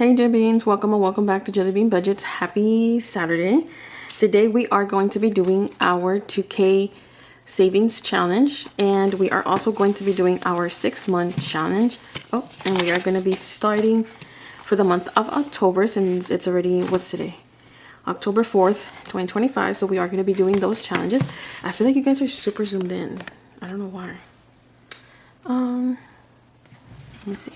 Hey Jellybeans, welcome and welcome back to Jellybean Budgets. Happy Saturday. Today we are going to be doing our 2K savings challenge, and we are also going to be doing our 6-month challenge. Oh, and we are going to be starting for the month of October, since it's already, what's today? October 4th, 2025. So we are going to be doing those challenges. I feel like you guys are super zoomed in. I don't know why. Let me see.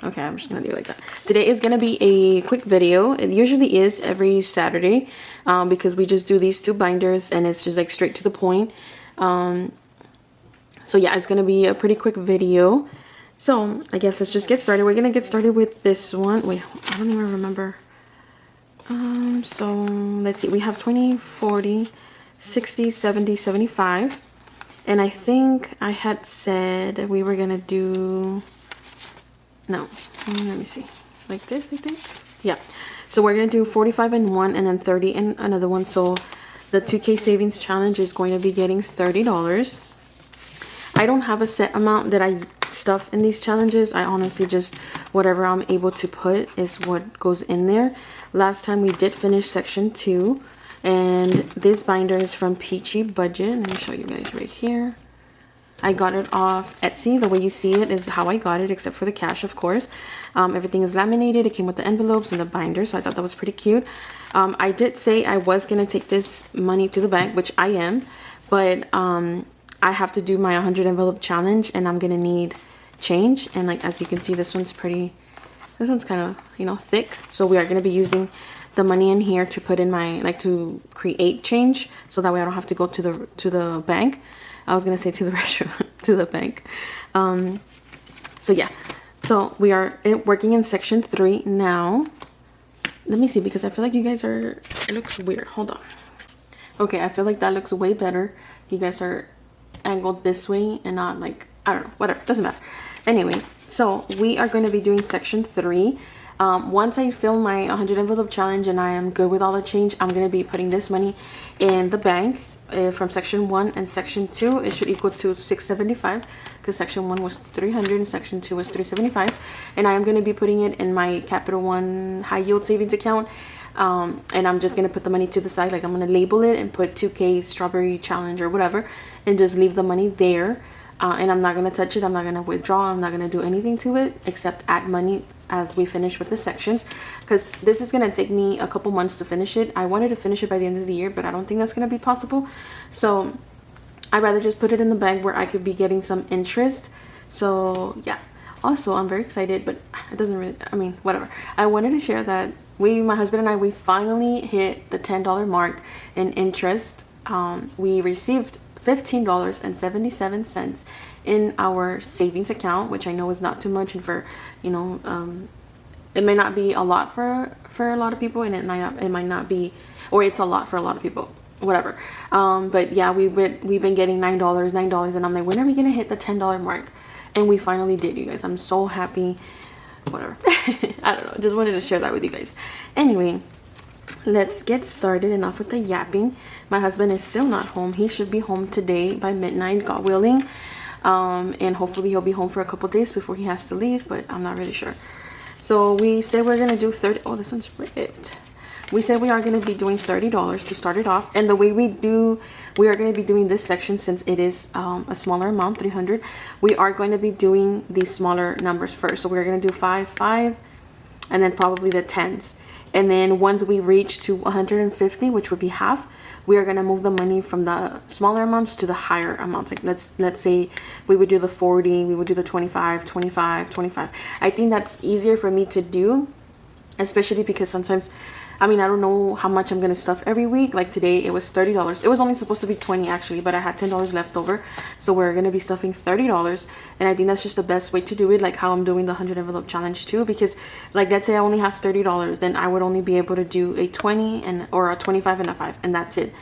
Okay, I'm just gonna do it like that. Today is gonna be a quick video. It usually is every Saturday, because we just do these 2 binders and it's just like straight to the point. So yeah, it's gonna be a pretty quick video. So I guess let's just get started. We're gonna get started with this one. Wait, I don't even remember. So let's see. We have 20, 40, 60, 70, 75, and I think I had said we were gonna do. No, let me see, like this, I think. Yeah, so we're gonna do 45 in one and then 30 in another one. So the 2K savings challenge is going to be getting $30. I don't have a set amount that I stuff in these challenges. I honestly just, whatever I'm able to put is what goes in there. Last time we did finish section 2, and this binder is from Peachy Budget. Let me show you guys right here. I got it off Etsy. The way you see it is how I got it, except for the cash, of course. Everything is laminated. It came with the envelopes and the binder, so I thought that was pretty cute. I did say I was going to take this money to the bank, which I am, but I have to do my 100 envelope challenge, and I'm going to need change. And like, as you can see, this one's kind of, you know, thick. So we are going to be using the money in here to put in my, like, to create change, so that way I don't have to go to the bank. I was gonna say to the restaurant, to the bank. So yeah, so we are working in section 3 now. Let me see, because I feel like you guys are, it looks weird. Hold on. Okay, I feel like that looks way better. You guys are angled this way and not like, I don't know, whatever, doesn't matter. Anyway, so we are going to be doing section 3. Once I film my 100 envelope challenge and I am good with all the change, I'm going to be putting this money in the bank. From section 1 and section 2, it should equal to $675, because section 1 was 300 and section 2 was 375, and I am going to be putting it in my Capital One high yield savings account. And I'm just going to put the money to the side, like I'm going to label it and put 2K strawberry challenge or whatever, and just leave the money there. And I'm not going to touch it. I'm not going to withdraw. I'm not going to do anything to it except add money as we finish with the sections, because this is going to take me a couple months to finish it. I wanted to finish it by the end of the year, but I don't think that's going to be possible. So I'd rather just put it in the bank where I could be getting some interest. So yeah, also I'm very excited, but it doesn't really, I mean, whatever. I wanted to share that my husband and I, we finally hit the $10 mark in interest. We received $15.77 in our savings account, which I know is not too much, and for, you know, it may not be a lot for a lot of people, and it might not be, or it's a lot for a lot of people, whatever. But yeah, we've been getting $9, and I'm like, when are we gonna hit the $10 mark? And we finally did, you guys. I'm so happy. Whatever. I don't know, just wanted to share that with you guys. Anyway, let's get started. Enough with the yapping. My husband is still not home. He should be home today by midnight, God willing. And hopefully he'll be home for a couple days before he has to leave, but I'm not really sure. So we said we're gonna do 30. Oh, this one's ripped. We said we are gonna be doing $30 to start it off. And the way we are gonna be doing this section, since it is a smaller amount, 300, we are going to be doing these smaller numbers first. So we're gonna do 5, 5, and then probably the 10s. And then once we reach to 150, which would be half, we are going to move the money from the smaller amounts to the higher amounts. Like let's say we would do the 40, we would do the 25, 25, 25. I think that's easier for me to do, especially because sometimes, I mean, I don't know how much I'm going to stuff every week. Like today, it was $30. It was only supposed to be 20 actually, but I had $10 left over. So we're going to be stuffing $30. And I think that's just the best way to do it, like how I'm doing the 100 envelope challenge too. Because like, let's say I only have $30, then I would only be able to do a 20 or a 25 and a 5, and that's it.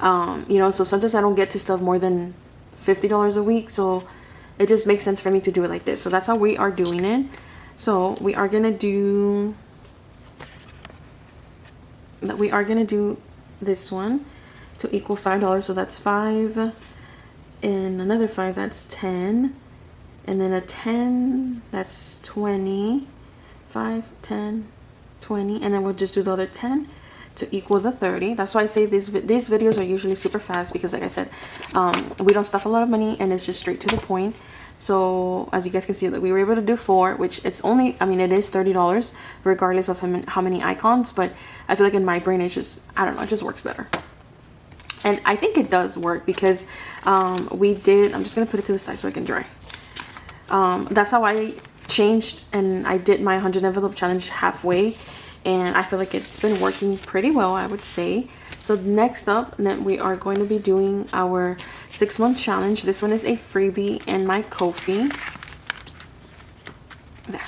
You know, so sometimes I don't get to stuff more than $50 a week. So it just makes sense for me to do it like this. So that's how we are doing it. So we are going to do this one to equal $5. So that's 5, and another 5, that's 10, and then a 10, that's 20, 5, 10, 20, and then we'll just do the other 10 to equal the 30. That's why I say these videos are usually super fast, because like I said, we don't stuff a lot of money and it's just straight to the point. So as you guys can see, that we were able to do 4, which it's only, I mean, it is $30 regardless of how many icons, but I feel like in my brain it's just, I don't know, it just works better. And I think it does work because we did, I'm just gonna put it to the side so it can dry. That's how I changed, and I did my 100 envelope challenge halfway, and I feel like it's been working pretty well, I would say. So next up, then we are going to be doing our 6-month challenge. This one is a freebie in my Ko-fi. There.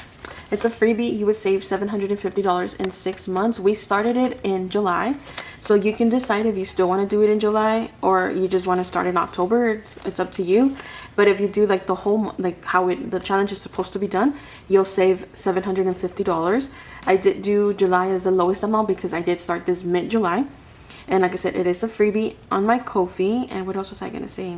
It's a freebie. You would save $750 in 6 months. We started it in July, so you can decide if you still want to do it in July or you just want to start in October. It's up to you. But if you do like the whole, like how the challenge is supposed to be done, you'll save $750. I did do July as the lowest amount because I did start this mid-July. And like I said, it is a freebie on my Ko-fi. And what else was I going to say?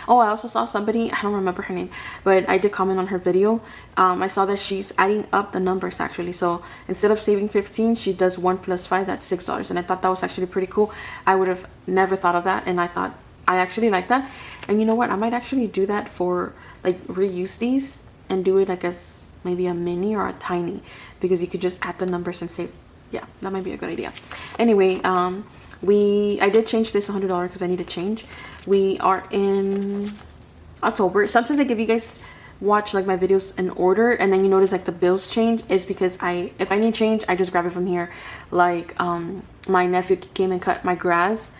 Oh, I also saw somebody, I don't remember her name, but I did comment on her video. I saw that she's adding up the numbers actually. So instead of saving 15, she does 1 plus 5, that's $6. And I thought that was actually pretty cool. I would have never thought of that. And I thought, I actually like that. And you know what? I might actually do that for, like, reuse these and do it like as maybe a mini or a tiny, because you could just add the numbers and save. Yeah, that might be a good idea. Anyway, I did change this $100 because I need to change. We are in October. Sometimes I give you guys watch like my videos in order, and then you notice like the bills change. Is because if I need change, I just grab it from here. Like my nephew came and cut my grass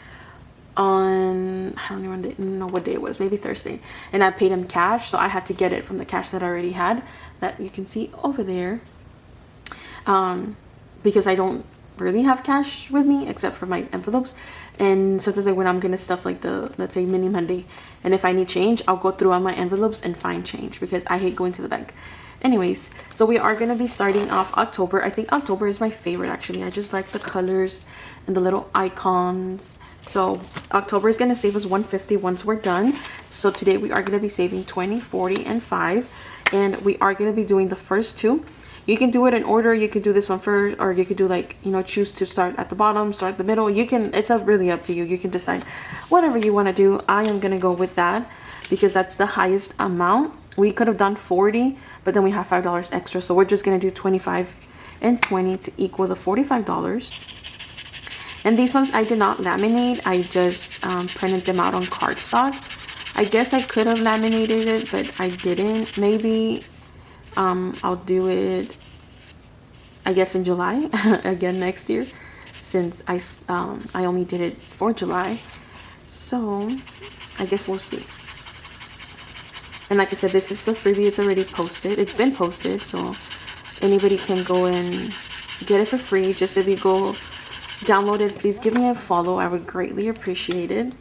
on, I don't even know what day it was, maybe Thursday, and I paid him cash, so I had to get it from the cash that I already had, that you can see over there. Because I don't really have cash with me except for my envelopes, and sometimes like when I'm gonna stuff like the, let's say, mini Monday, and if I need change, I'll go through all my envelopes and find change because I hate going to the bank. Anyways, so we are gonna be starting off October. I think October is my favorite actually. I just like the colors and the little icons. So October is gonna save us $150 once we're done. So today we are gonna be saving 20, 40, and 5, and we are gonna be doing the first 2. You can do it in order. You can do this one first, or you could do like, you know, choose to start at the bottom, start at the middle. You can, it's really up to you. You can decide whatever you want to do. I am going to go with that because that's the highest amount. We could have done 40, but then we have $5 extra. So we're just going to do 25 and 20 to equal the $45. And these ones I did not laminate. I just printed them out on cardstock. I guess I could have laminated it, but I didn't. Maybe I'll do it, I guess, in July again next year, since I only did it for July. So I guess we'll see. And like I said, this is the freebie. It's already posted. It's been posted, so anybody can go and get it for free. Just if you go download it, please give me a follow. I would greatly appreciate it.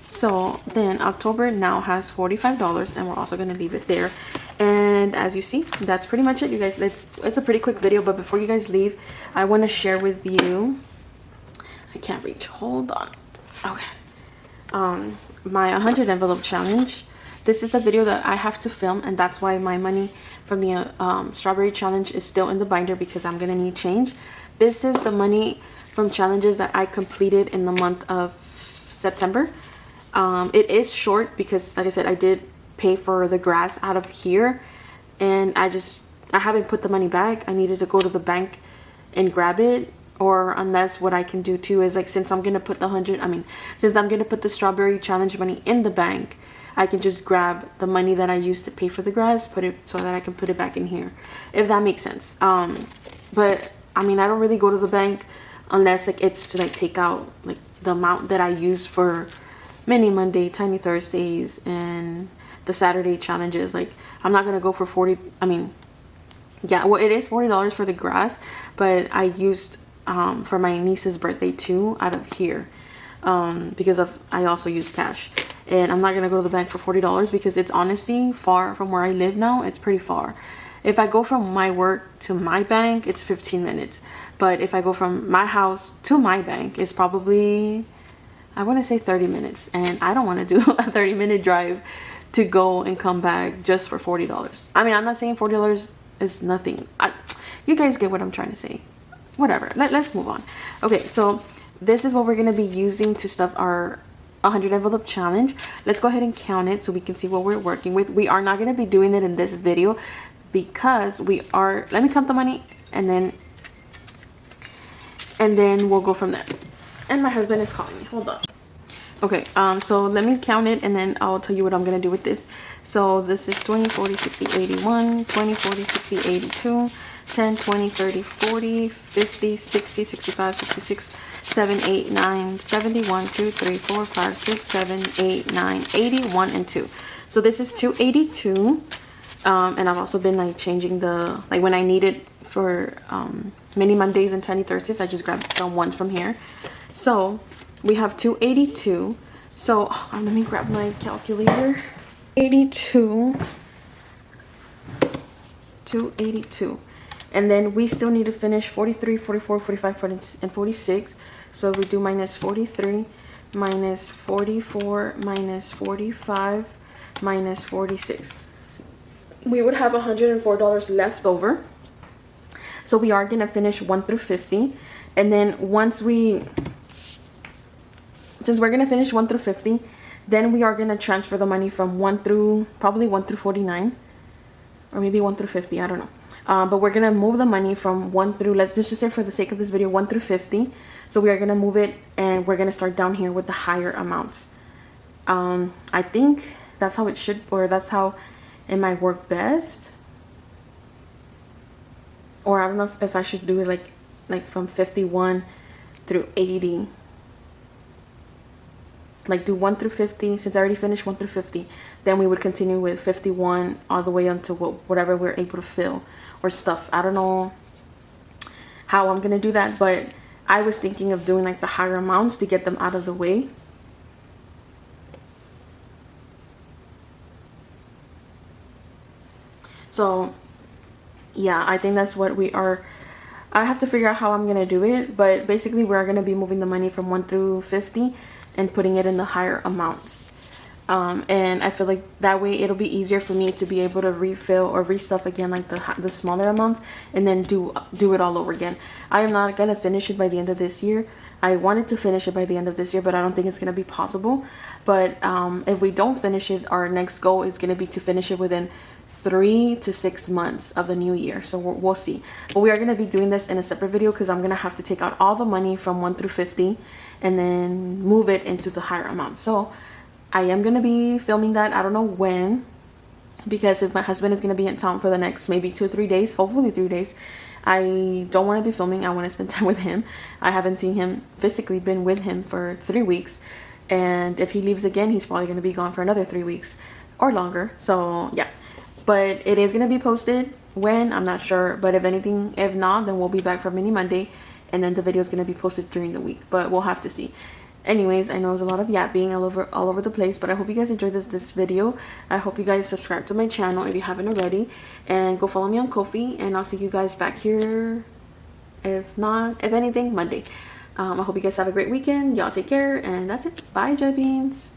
So then October now has $45, and we're also going to leave it there. And as you see, that's pretty much it, you guys. It's a pretty quick video, but before you guys leave, I want to share with you, I can't reach, hold on. Okay, my 100 envelope challenge. This is the video that I have to film, and that's why my money from the strawberry challenge is still in the binder, because I'm gonna need change. This is the money from challenges that I completed in the month of September. It is short because, like I said, I did pay for the grass out of here, and I haven't put the money back. I needed to go to the bank and grab it, or unless what I can do too is, like, since I'm gonna put since I'm gonna put the strawberry challenge money in the bank, I can just grab the money that I used to pay for the grass, put it so that I can put it back in here, if that makes sense. But I mean, I don't really go to the bank unless like it's to like take out like the amount that I use for Mini Monday, Tiny Thursdays, and the Saturday challenges. Like, I'm not gonna go for 40. I mean, yeah, well, it is $40 for the grass, but I used for my niece's birthday too out of here, because I also use cash, and I'm not gonna go to the bank for $40 because it's honestly far from where I live now. It's pretty far. If I go from my work to my bank, it's 15 minutes, but if I go from my house to my bank, it's probably, I want to say 30 minutes, and I don't want to do a 30-minute drive to go and come back just for $40. I mean, I'm not saying $40 is nothing. You guys get what I'm trying to say. Whatever. Let's move on. Okay, so this is what we're going to be using to stuff our 100 envelope challenge. Let's go ahead and count it so we can see what we're working with. We are not going to be doing it in this video because we are, let me count the money and then we'll go from there. And my husband is calling me. Hold on. Okay, so let me count it and then I'll tell you what I'm going to do with this. So this is 20, 40, 60, 81, 20, 40, 60, 82, 10, 20, 30, 40, 50, 60, 65, 66, 7, 8, 9, 71, 2, 3, 4, 5, 6, 7, 8, 9, 81, and 2. So this is 282. And I've also been like changing the, like when I need it for mini Mondays and tiny Thursdays, I just grabbed the ones from here. So we have 282. So let me grab my calculator. 282. And then we still need to finish 43, 44, 45, 40, and 46. So we do minus 43, minus 44, minus 45, minus 46. We would have $104 left over. So we are going to finish 1 through 50. And then since we're going to finish 1 through 50, then we are going to transfer the money from 1 through 49. Or maybe 1 through 50, I don't know. But we're going to move the money from 1 through, let's just say for the sake of this video, 1 through 50. So we are going to move it and we're going to start down here with the higher amounts. I think that's how it should, or that's how it might work best. Or I don't know if I should do it like from 51 through 80. Like do 1 through 50, since I already finished 1 through 50. Then we would continue with 51 all the way until whatever we're able to fill or stuff. I don't know how I'm gonna do that, but I was thinking of doing like the higher amounts to get them out of the way. So yeah, I think that's what we are. I have to figure out how I'm gonna do it, but basically we're gonna be moving the money from 1 through 50 and putting it in the higher amounts. And I feel like that way it'll be easier for me to be able to refill or restuff again like the smaller amounts and then do it all over again. I am not gonna finish it by the end of this year. I wanted to finish it by the end of this year, but I don't think it's gonna be possible. But if we don't finish it, our next goal is gonna be to finish it within 3 to 6 months of the new year. So we'll see. But we are going to be doing this in a separate video because I'm going to have to take out all the money from 1 through 50 and then move it into the higher amount. So I am going to be filming that. I don't know when, because if my husband is going to be in town for the next maybe 2 or 3 days, hopefully 3 days, I don't want to be filming. I want to spend time with him. I haven't seen him physically, been with him for 3 weeks. And if he leaves again, he's probably going to be gone for another 3 weeks or longer. So yeah. But it is going to be posted when, I'm not sure. But if not, then we'll be back for mini Monday. And then the video is going to be posted during the week. But we'll have to see. Anyways, I know there's a lot of yapping all over the place. But I hope you guys enjoyed this video. I hope you guys subscribe to my channel if you haven't already. And go follow me on Ko-fi. And I'll see you guys back here. If anything, Monday. I hope you guys have a great weekend. Y'all take care. And that's it. Bye, Jellybeans.